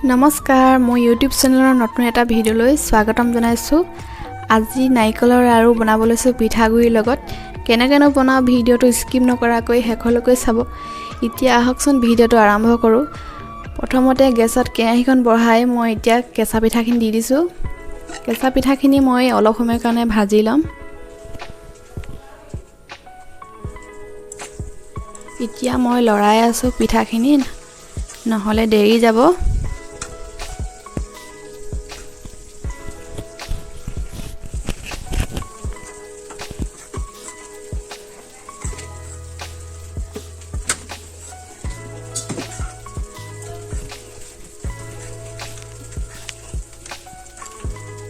নমস্কাৰ মই ইউটিউব চেনেলৰ নতুন এটা ভিডিঅ'লৈ স্বাগতম জনাইছো। আজি নাৰিকলৰ আৰু বনাব লৈছো পিঠাগুড়িৰ লগত। কেনেকৈ বনাও ভিডিঅ'টো স্কিপ নকৰাকৈ শেষলৈকে চাব। এতিয়া আহকচোন ভিডিঅ'টো আৰম্ভ কৰো। প্ৰথমতে গেছত কেৰাহীখন বঢ়াই মই এতিয়া কেঁচা পিঠাখিনি দি দিছো। কেঁচা পিঠাখিনি মই অলপ সময়ৰ কাৰণে ভাজি লম। এতিয়া মই লৰাই আছো পিঠাখিনি নহলে দেৰি যাব।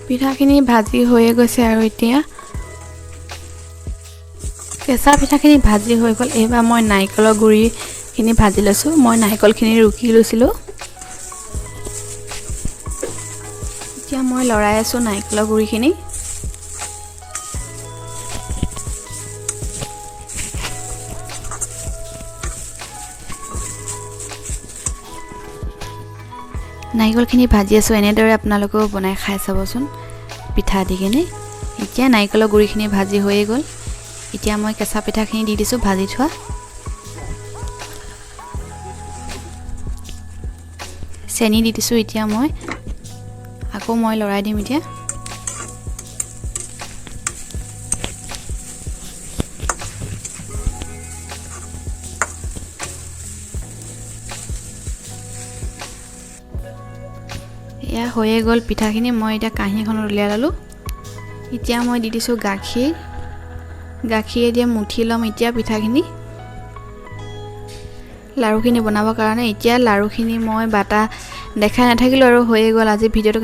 পিঠাখিনি ভাজি হৈয়ে গৈছে আৰু এতিয়া কেঁচা পিঠাখিনি ভাজি হৈ গ'ল। এবাৰ মই নাৰিকলৰ গুড়িখিনি ভাজি লৈছো। মই নাৰিকলখিনি ৰুকি লৈছিলো। এতিয়া মই লৰাই আছো নাৰিকলৰ গুড়িখিনি। নাৰিকলখিনি ভাজি আছো। এনেদৰে আপোনালোকেও বনাই খাই চাবচোন পিঠা দি কিনে। এতিয়া নাৰিকলৰ গুড়িখিনি ভাজি হৈয়ে গ'ল। এতিয়া মই কেঁচা পিঠাখিনি দি দিছো ভাজি থোৱা। চেনি দি দিছো। এতিয়া মই আকৌ লৰাই দিম। এতিয়া এয়া হৈয়ে গ'ল পিঠাখিনি। মই এতিয়া কাঁহীখনত উলিয়াই ল'লো। এতিয়া মই দি দিছো গাখীৰে দিয়ে মুঠি ল'ম এতিয়া পিঠাখিনি লাৰুখিনি বনাবৰ কাৰণে। এতিয়া লাৰুখিনি মই বাটা দেখাই নাথাকিলো আৰু হৈয়ে গ'ল। আজি ভিডিঅ'টো